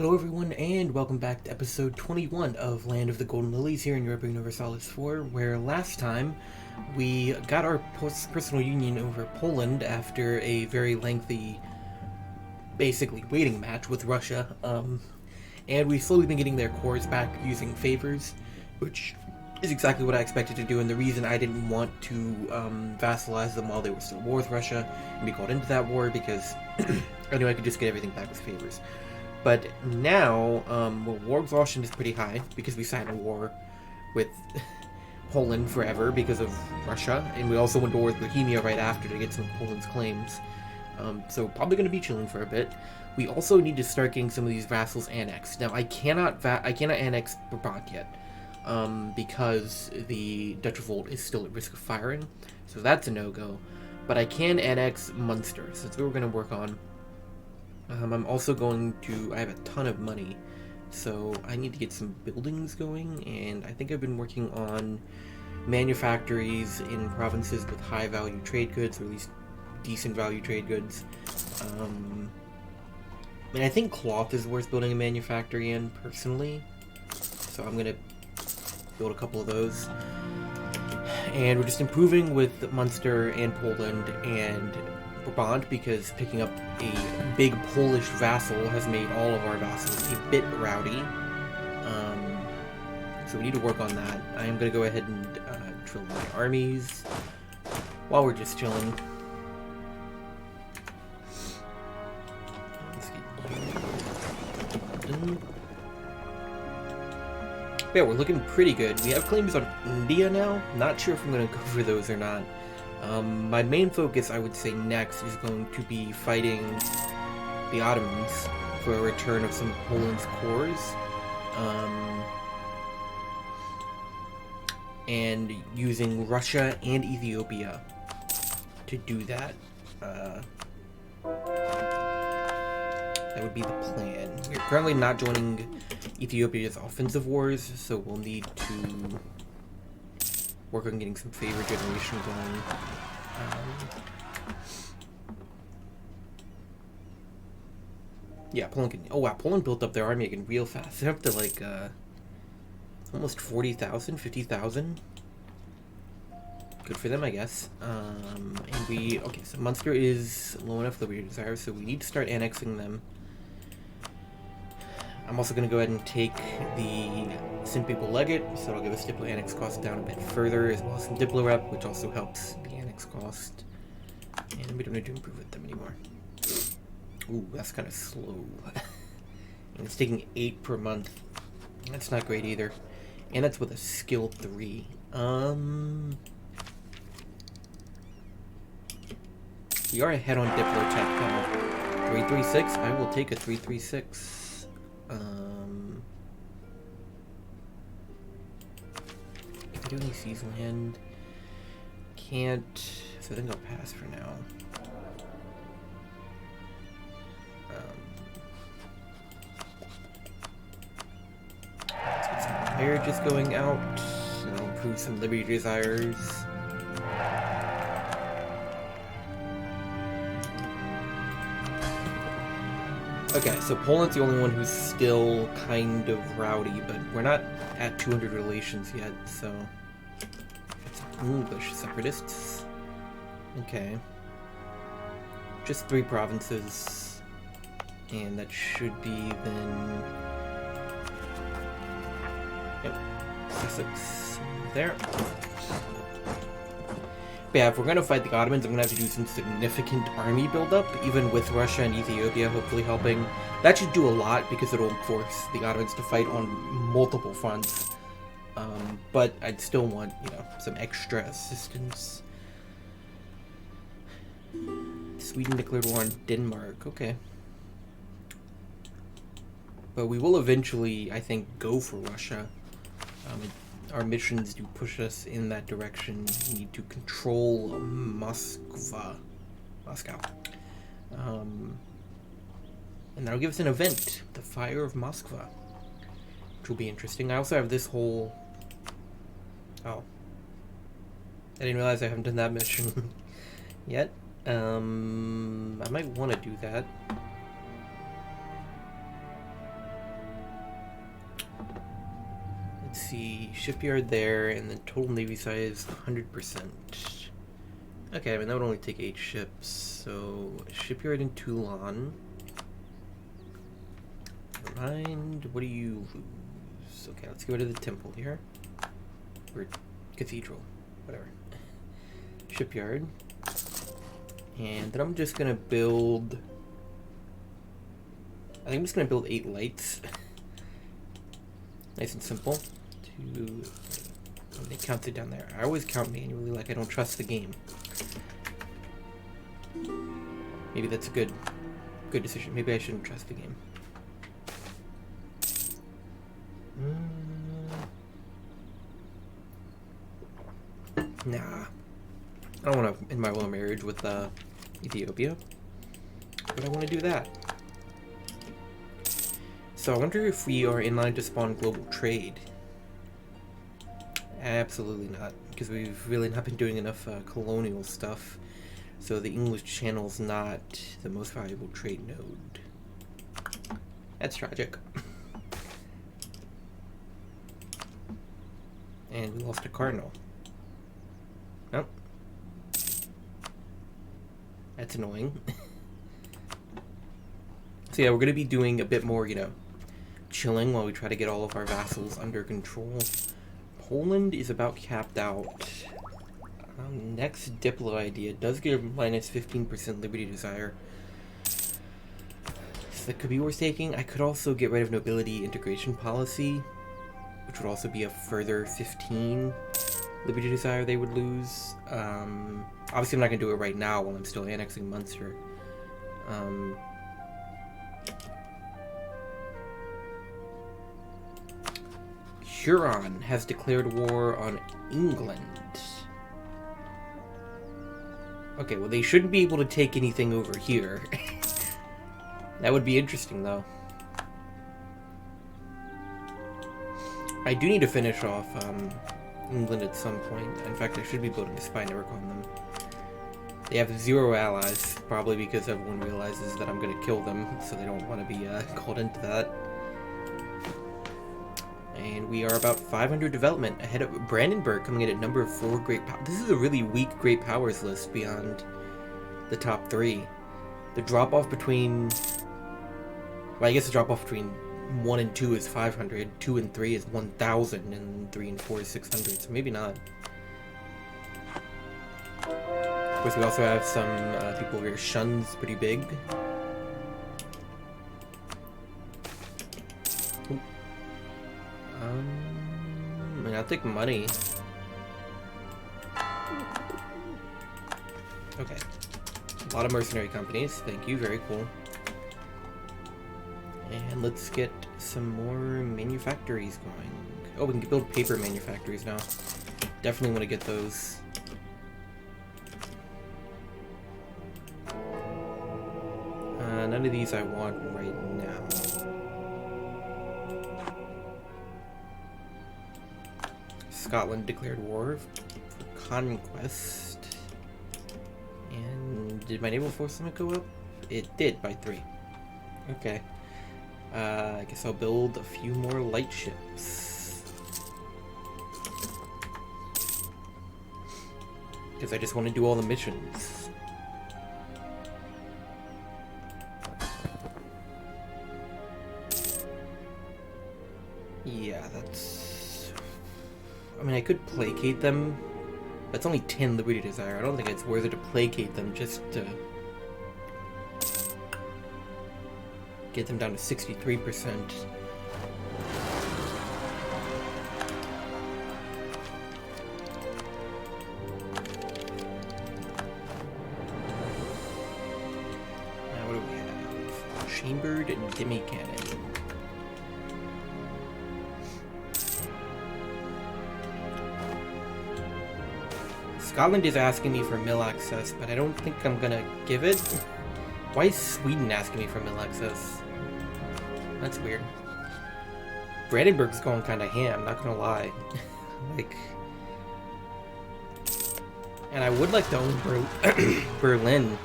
Hello everyone, and welcome back to episode 21 of Land of the Golden Lilies here in Europa Universalis 4, where last time we got our personal union over Poland after a very lengthy, basically waiting match with Russia, and we've slowly been getting their cores back using favors, which is exactly what I expected to do, and the reason I didn't want to vassalize them while they were still at war with Russia and be called into that war, because I knew I could just get everything back with favors. But now, war exhaustion is pretty high because we signed a war with Poland forever because of Russia, and we also went to war with Bohemia right after to get some of Poland's claims. So probably going to be chilling for a bit. We also need to start getting some of these vassals annexed. Now I cannot annex Brabant yet because the Dutch Revolt is still at risk of firing, so that's a no-go. But I can annex Munster, so that's what we're going to work on. I'm also going to... I have a ton of money, so I need to get some buildings going, and I think I've been working on manufactories in provinces with high-value trade goods, or at least decent-value trade goods. I think cloth is worth building a manufactory in, personally, so I'm going to build a couple of those. And we're just improving with Munster and Poland and Brabant, because picking up a big Polish vassal has made all of our vassals a bit rowdy. So we need to work on that. I am going to go ahead and drill my armies while we're just chilling. Let's get you. Yeah, we're looking pretty good. We have claims on India now. Not sure if I'm going to go for those or not. My main focus, I would say, next is going to be fighting the Ottomans for a return of some of Poland's cores, and using Russia and Ethiopia to do that. That would be the plan. We're currently not joining Ethiopia's offensive wars, so we'll need to work on getting some favor generation going. Yeah, Poland can... Oh wow, Poland built up their army again real fast. They're up to like almost 40,000, 50,000. Good for them, I guess. And we... Okay, so Munster is low enough that we desire, so we need to start annexing them. I'm also going to go ahead and take the St. People Legate, so it'll give us Diplo annex cost down a bit further, as well as some Diplo rep, which also helps the annex cost. And we don't need to improve with them anymore. Ooh, that's kind of slow. And it's taking 8 per month. That's not great either. And that's with a skill 3. We are ahead on Diplo tech now. 336, I will take a 336. Can I do any season land? Can't, so I think I'll pass for now. Let's get some marriages going out. And I'll improve some liberty desires. Okay, so Poland's the only one who's still kind of rowdy, but we're not at 200 relations yet, so... English separatists. Okay. Just 3 provinces. And that should be then... Yep. Sussex. There. But yeah, if we're going to fight the Ottomans, I'm going to have to do some significant army buildup, even with Russia and Ethiopia hopefully helping. That should do a lot, because it'll force the Ottomans to fight on multiple fronts. But I'd still want, you know, some extra assistance. Sweden declared war on Denmark. Okay. But we will eventually, I think, go for Russia. Our missions do push us in that direction. We need to control Moscow. And that'll give us an event, the Fire of Moscow, which will be interesting. I also have this whole... Oh. I didn't realize I haven't done that mission yet. I might want to do that. see, shipyard there, and the total navy size 100%. Okay, I mean that would only take 8 ships, so shipyard in Toulon. Never mind, what do you lose? Okay, let's go to the temple here. Or cathedral, whatever. Shipyard. And then I'm just gonna build... I think I'm just gonna build 8 lights. Nice and simple. They counted down there. I always count manually, like I don't trust the game. Maybe that's a good decision. Maybe I shouldn't trust the game. Nah. I don't want to end my royal marriage with Ethiopia. But I want to do that. So I wonder if we are in line to spawn global trade. Absolutely not, because we've really not been doing enough colonial stuff. So the English Channel's not the most valuable trade node. That's tragic. And we lost a cardinal. Nope. That's annoying. So yeah, we're going to be doing a bit more, you know, chilling while we try to get all of our vassals under control. Poland is about capped out. Next Diplo idea does give minus 15% Liberty Desire. So that could be worth taking. I could also get rid of Nobility Integration Policy, which would also be a further 15 Liberty Desire they would lose. Obviously I'm not going to do it right now while I'm still annexing Munster. Huron has declared war on England. Okay, well they shouldn't be able to take anything over here. That would be interesting though. I do need to finish off England at some point. In fact, I should be building a spy network on them. They have 0 allies, probably because everyone realizes that I'm going to kill them, so they don't want to be called into that. And we are about 500 development ahead of Brandenburg, coming in at number 4 great power. This is a really weak great powers list beyond the top 3. The drop off between, well, I guess the drop off between 1 and 2 is 500, 2 and 3 is 1,000, and 3 and 4 is 600, so maybe not. Of course, we also have some people over here. Shun's pretty big. I mean, I'll take money. Okay. A lot of mercenary companies. Thank you. Very cool. And let's get some more manufactories going. Oh, we can build paper manufactories now. Definitely want to get those. None of these I want right now. Scotland declared war for conquest. And did my naval force limit go up? It did, by 3. Okay. I guess I'll build a few more light ships. Because I just want to do all the missions. Yeah, that's... I mean, I could placate them. That's only 10 Liberty Desire. I don't think it's worth it to placate them just to get them down to 63%. Now what do we have? Chambered demi-cannon. Scotland is asking me for mill access, but I don't think I'm gonna give it. Why is Sweden asking me for mill access? That's weird. Brandenburg's going kinda ham, not gonna lie. Like... And I would like to own Berlin.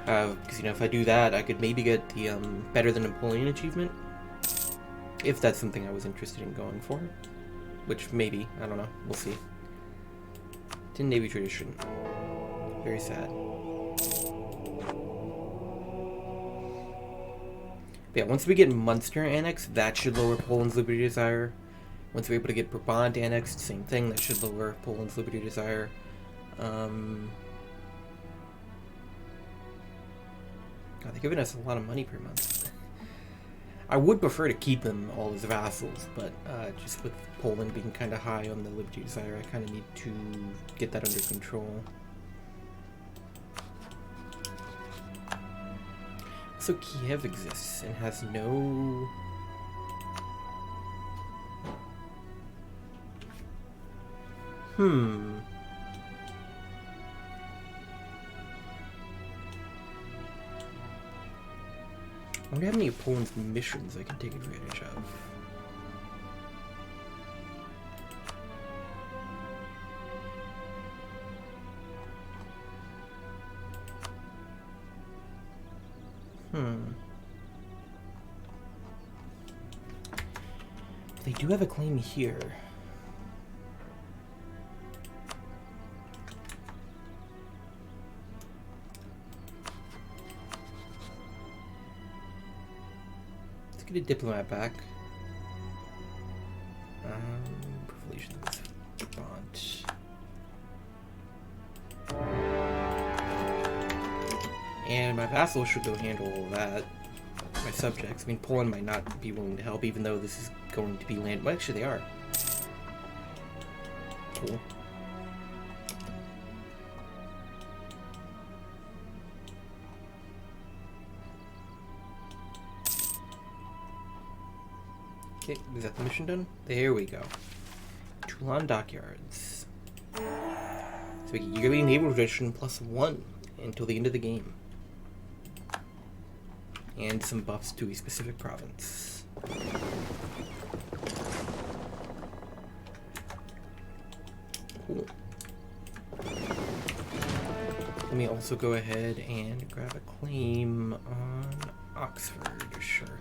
Because, you know, if I do that, I could maybe get the Better Than Napoleon achievement. If that's something I was interested in going for. which maybe, I don't know, we'll see. 10 Navy tradition. Very sad. But yeah, once we get Munster annexed, that should lower Poland's liberty desire. Once we're able to get Brabant annexed, same thing, that should lower Poland's liberty desire. God, they're giving us a lot of money per month. I would prefer to keep them all as vassals, but just with Poland being kind of high on the liberty desire, I kind of need to get that under control. So Kiev exists and has no... I wonder how many of Poland's missions I can take advantage of. They do have a claim here. Let's get a diplomat back. Relations with Brabant. And my vassals should go handle all that. My subjects. I mean, Poland might not be willing to help, even though this is going to be land. Well, actually, they are. Cool. Okay, is that the mission done? There we go. Toulon Dockyards. So we get yearly naval tradition +1 until the end of the game. And some buffs to a specific province. Cool. Let me also go ahead and grab a claim on Oxford, sure.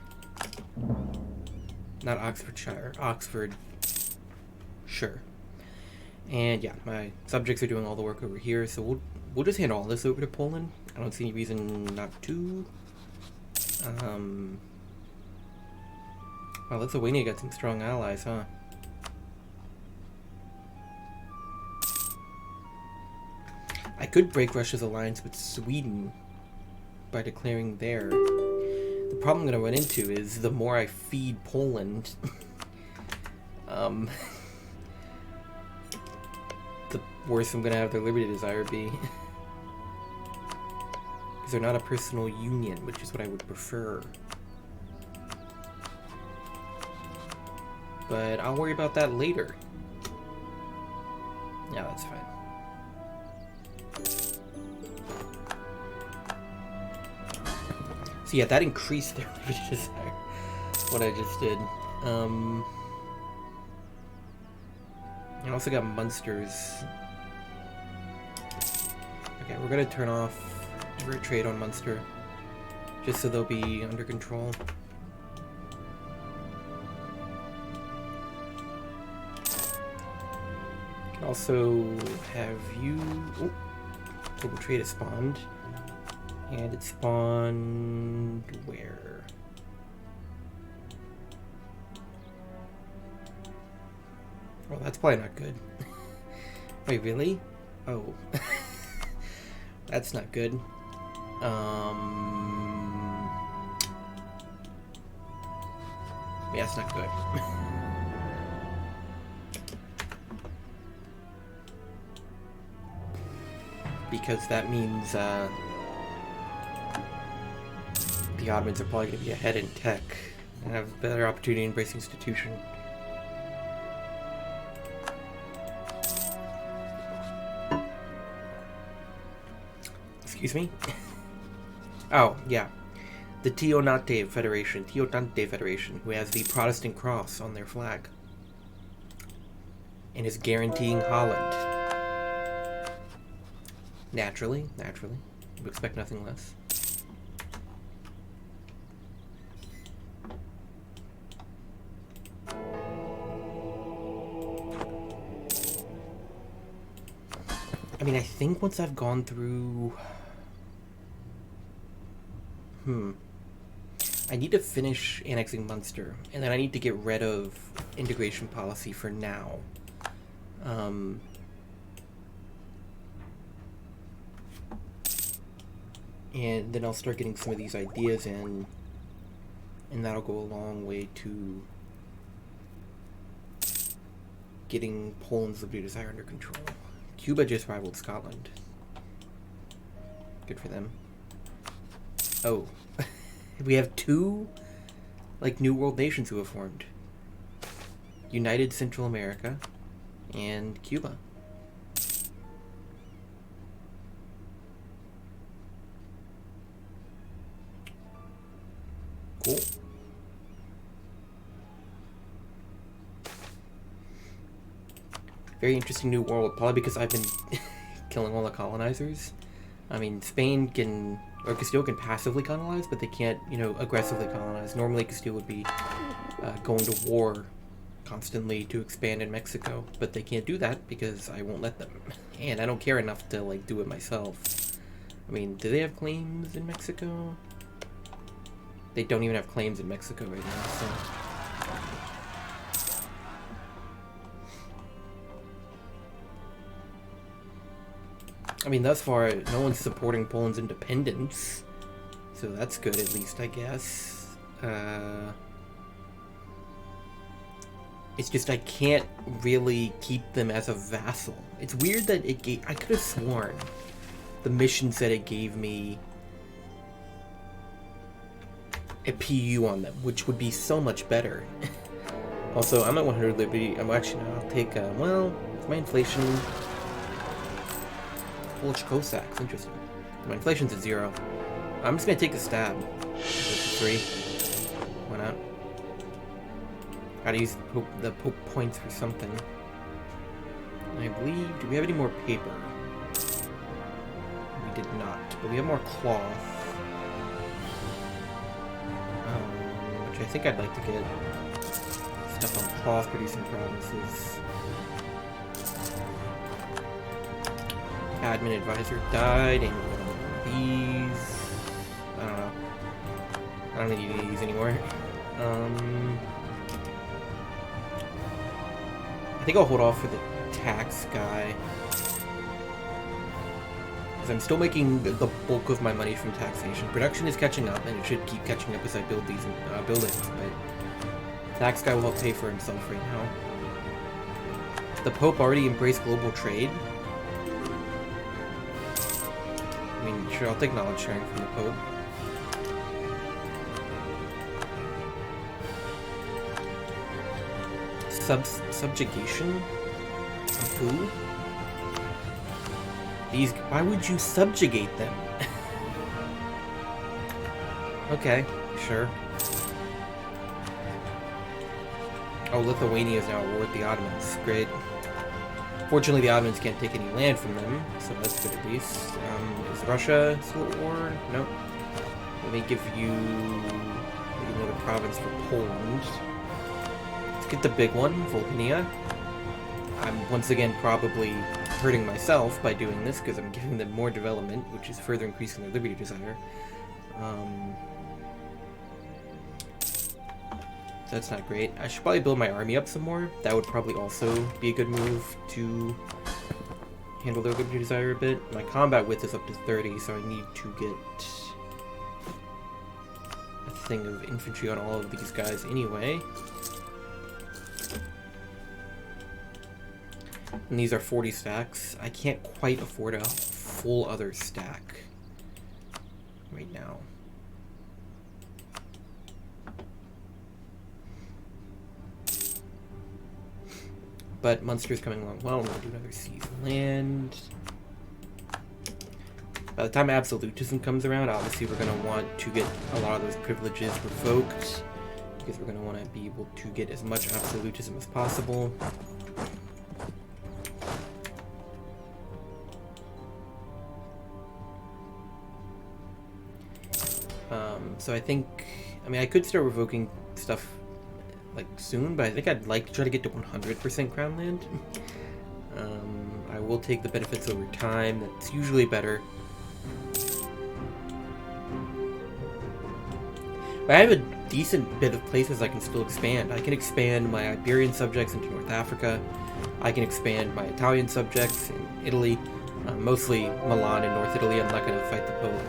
Not Oxfordshire, Oxford. Sure. And yeah, my subjects are doing all the work over here, so we'll just hand all this over to Poland. I don't see any reason not to. Well, Lithuania got some strong allies, huh? I could break Russia's alliance with Sweden by declaring there. The problem I'm going to run into is the more I feed Poland, the worse I'm going to have their liberty desire be. Because they're not a personal union, which is what I would prefer. But I'll worry about that later. Yeah, that's fine. So yeah, that increased their liberty desire. What I just did. I also got Munsters. Okay, we're gonna turn off trade on Munster, just so they'll be under control. Can also have you. Oh, global trade is spawned. And it spawned where? Well, that's probably not good. Wait, really? Oh. That's not good. Yeah, it's not good. Because that means, the Ottomans are probably going to be ahead in tech and have a better opportunity to embrace institution. Excuse me? Oh, yeah. The Teonate Federation, who has the Protestant cross on their flag. And is guaranteeing Holland. Naturally. You expect nothing less. I mean, I think once I've gone through... I need to finish annexing Munster, and then I need to get rid of integration policy for now. And then I'll start getting some of these ideas in, and that'll go a long way to getting Poland's liberty desire under control. Cuba just rivaled Scotland. Good for them. Oh. We have two, like, New World nations who have formed. United Central America and Cuba. Cool. Very interesting new world, probably because I've been killing all the colonizers. I mean, Spain can, or Castile can passively colonize, but they can't, you know, aggressively colonize. Normally Castile would be going to war constantly to expand in Mexico, but they can't do that because I won't let them. And I don't care enough to, like, do it myself. I mean, do they have claims in Mexico? They don't even have claims in Mexico right now, so... I mean, thus far, no one's supporting Poland's independence, so that's good, at least, I guess. It's just I can't really keep them as a vassal. It's weird that it gave... I could have sworn the mission said it gave me a PU on them, which would be so much better. Also, I'm at 100 liberty. I'm actually, no, I'll take, well, my inflation... Polish Cossacks, interesting. My inflation's at 0. I'm just gonna take a stab. 3. Why not? Gotta use the Pope points for something. I believe... Do we have any more paper? We did not, but we have more cloth. Which I think I'd like to get stuff on cloth producing provinces. Admin advisor died, and these... I don't know. I don't need these anymore. I think I'll hold off for the tax guy. Because I'm still making the bulk of my money from taxation. Production is catching up, and it should keep catching up as I build these buildings, but tax guy will help pay for himself right now. The Pope already embraced global trade. I mean, sure, I'll take knowledge sharing from the Pope. Subjugation? Of who? These... Why would you subjugate them? Okay, sure. Oh, Lithuania is now at war with the Ottomans. Great. Fortunately, the Ottomans can't take any land from them, so that's good at least. Is Russia still at war? Nope. Let me give you maybe another province for Poland. Let's get the big one, Volhynia. I'm once again probably hurting myself by doing this because I'm giving them more development, which is further increasing their liberty desire. That's not great. I should probably build my army up some more. That would probably also be a good move to handle their liberty desire a bit. My combat width is up to 30, so I need to get a thing of infantry on all of these guys anyway. And these are 40 stacks. I can't quite afford a full other stack right now. But Munster's coming along well. I'm going to do another siege land. By the time absolutism comes around, obviously we're going to want to get a lot of those privileges revoked, because we're going to want to be able to get as much absolutism as possible. So I think, I mean, I could start revoking stuff like soon, but I think I'd like to try to get to 100% crown land. I will take the benefits over time. That's usually better. But I have a decent bit of places I can still expand. I can expand my Iberian subjects into North Africa. I can expand my Italian subjects in Italy. Mostly Milan and North Italy. I'm not going to fight the Pope.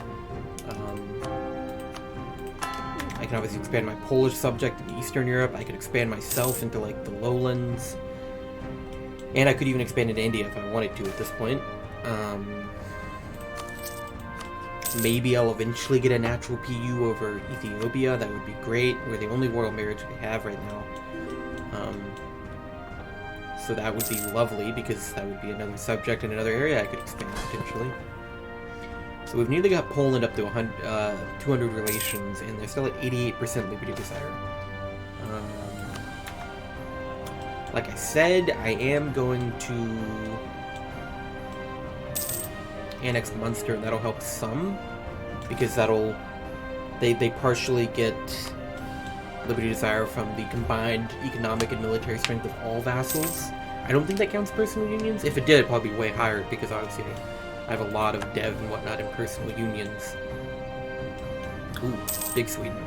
I can obviously expand my Polish subject in Eastern Europe. I could expand myself into, like, the lowlands. And I could even expand into India if I wanted to at this point. Maybe I'll eventually get a natural PU over Ethiopia. That would be great. We're the only royal marriage we have right now. So that would be lovely, because that would be another subject in another area I could expand potentially. So we've nearly got Poland up to 200 relations, and they're still at 88% liberty desire. Like I said, I am going to annex Munster, and that'll help some, because that'll they partially get liberty desire from the combined economic and military strength of all vassals. I don't think that counts personal unions. If it did, it'd probably be way higher, because obviously I have a lot of dev and whatnot in personal unions. Ooh, big Sweden.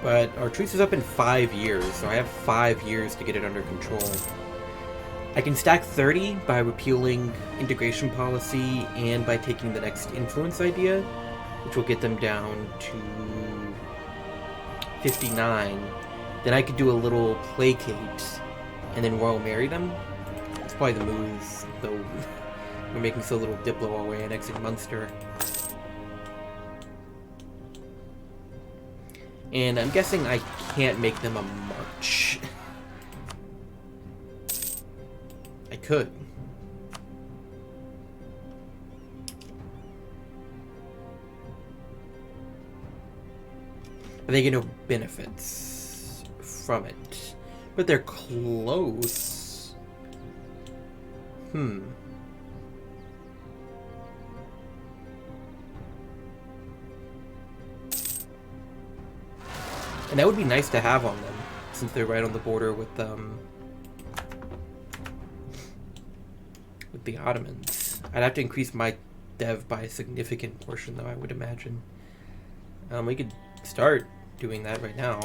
But our truce is up in 5 years, so I have 5 years to get it under control. I can stack 30 by repealing integration policy and by taking the next influence idea, which will get them down to 59. Then I could do a little placate and then royal marry them. That's probably the move, though we're making so little diplo while we're annexing Munster. And I'm guessing I can't make them a march. I could. But they get no benefits from it. But they're close. And that would be nice to have on them, since they're right on the border with the Ottomans. I'd have to increase my dev by a significant portion, though, I would imagine. We could start doing that right now.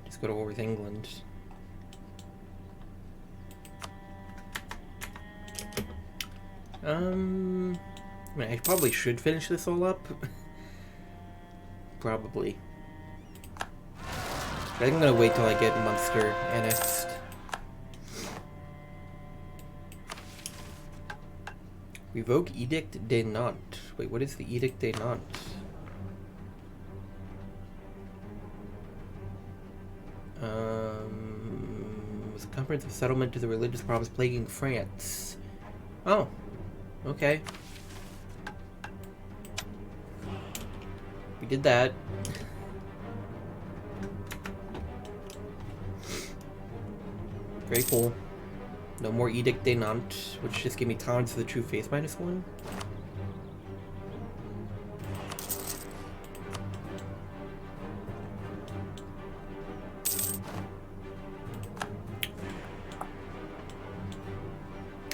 Let's go to war with England. I mean, I probably should finish this all up. Probably. I think I'm gonna wait till I get Munster annexed. Revoke Edict de Nantes. Wait, what is the Edict de Nantes? Was a comprehensive settlement to the religious problems plaguing France. Oh, okay. We did that. Very cool. No more Edict de Nantes, which just gave me tolerance to the true faith -1.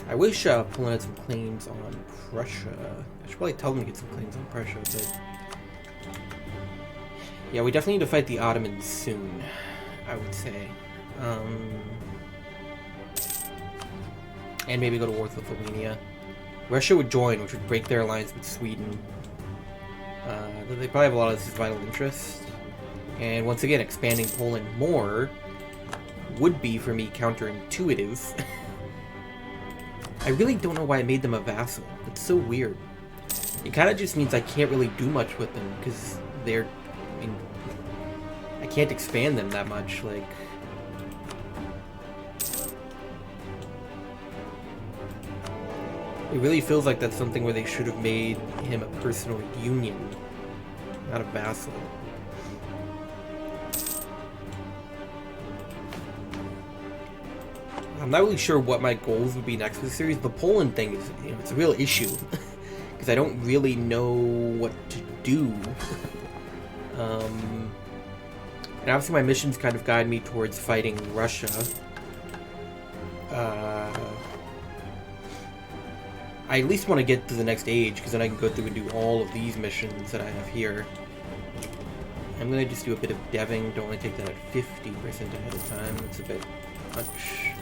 I wish Poland had some claims on Prussia. I should probably tell them to get some claims on Prussia, but... yeah, we definitely need to fight the Ottomans soon, I would say. And maybe go to war with Lithuania. Russia would join, which would break their alliance with Sweden. They probably have a lot of this vital interest. And once again, expanding Poland more would be, for me, counterintuitive. I really don't know why I made them a vassal. It's so weird. It kind of just means I can't really do much with them, because they're... I mean, I can't expand them that much, like... It really feels like that's something where they should have made him a personal union, not a vassal. I'm not really sure what my goals would be next for the series. The Poland thing is, you know, it's a real issue because I don't really know what to do. And obviously my missions kind of guide me towards fighting Russia. I at least want to get to the next age, because then I can go through and do all of these missions that I have here. I'm going to just do a bit of deving. Don't want to take that at 50% ahead of time. It's a bit much.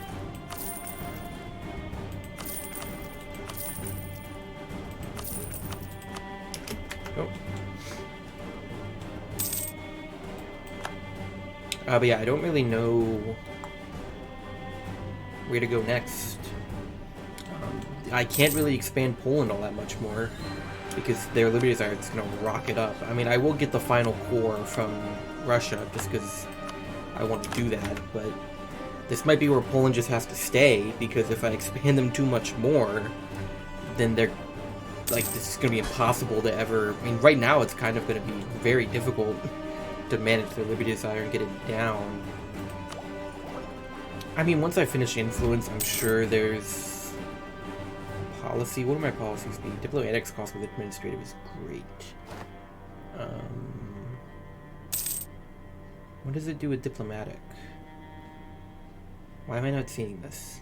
Oh. But yeah, I don't really know where to go next. I can't really expand Poland all that much more because their Liberty Desire is going to rocket up. I mean, I will get the final core from Russia just because I want to do that, but this might be where Poland just has to stay, because if I expand them too much more, then they're like, this is going to be impossible to ever. I mean, right now it's kind of going to be very difficult to manage their Liberty Desire and get it down. I mean, once I finish Influence, I'm sure there's policy. What do my policies be? Diplomatics cost with administrative is great. What does it do with diplomatic? Why am I not seeing this?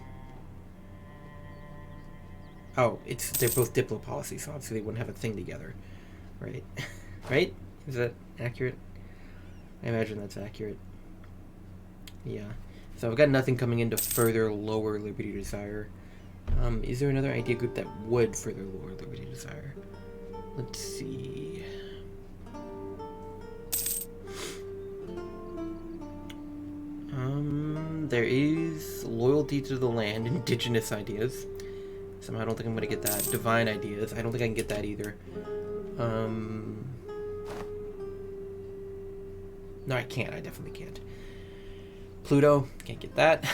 Oh, they're both diplo policies, so obviously they wouldn't have a thing together, right? Right? Is that accurate? I imagine that's accurate. Yeah. So I've got nothing coming in to further lower Liberty Desire. Is there another idea group that would further lower Liberty Desire? Let's see. There is loyalty to the land, indigenous ideas. Somehow I don't think I'm gonna get that. Divine ideas. I don't think I can get that either. No, I can't. I definitely can't. Pluto, can't get that.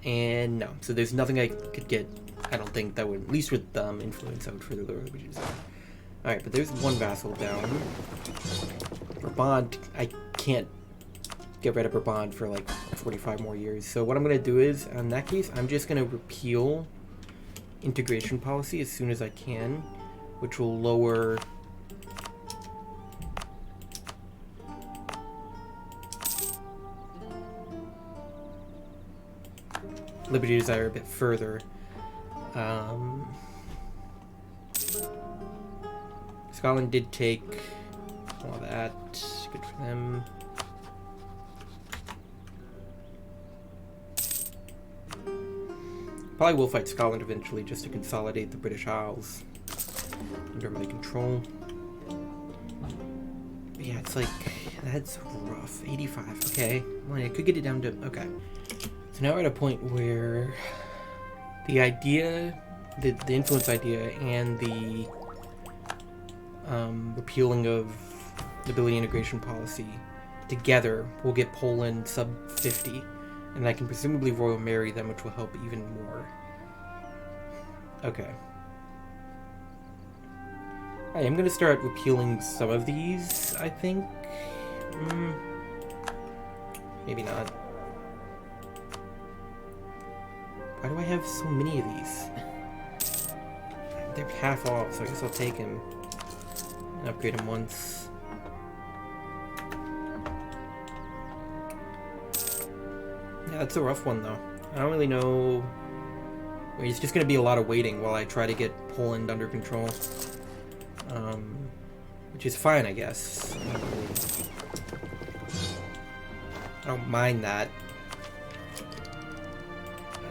And no, so there's nothing I could get, I don't think, that would, at least with influence, I would further lower Liberty Desire. Alright, but there's one vassal down. Brabant, I can't get rid of Brabant for like 45 more years. So what I'm going to do is, in that case, I'm just going to repeal integration policy as soon as I can, which will lower Liberty Desire a bit further. Scotland did take all that. Good for them. Probably will fight Scotland eventually just to consolidate the British Isles under my control. But yeah, it's like, that's rough. 85, okay. Well, I could get it down to, okay. So now we're at a point where the idea, the influence idea, and the repealing of ability integration policy together will get Poland sub 50. And I can presumably royal marry them, which will help even more. Okay. I am going to start repealing some of these, I think. Maybe not. Why do I have so many of these? They're half off, so I guess I'll take him and upgrade him once. Yeah, that's a rough one, though. I don't really know. I mean, it's just going to be a lot of waiting while I try to get Poland under control. Which is fine, I guess. I don't mind that.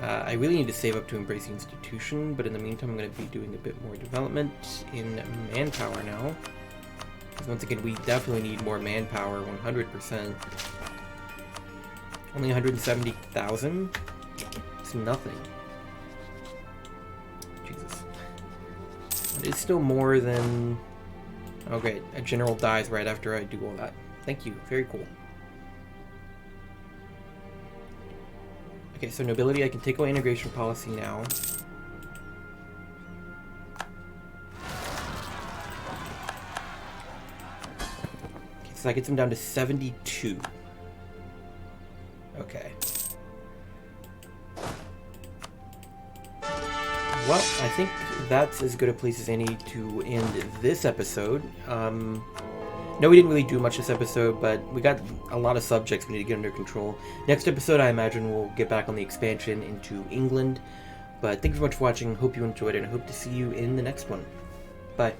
I really need to save up to embrace the institution, but in the meantime I'm going to be doing a bit more development in manpower now. Because once again, we definitely need more manpower, 100%. Only 170,000? It's nothing. Jesus. It is still more than... Oh great, a general dies right after I do all that. Thank you, very cool. Okay, so nobility, I can take away integration policy now. Okay, so that gets him down to 72. Okay. Well, I think that's as good a place as any to end this episode. No, we didn't really do much this episode, but we got a lot of subjects we need to get under control. Next episode, I imagine we'll get back on the expansion into England. But thank you so much for watching. Hope you enjoyed it, and I hope to see you in the next one. Bye.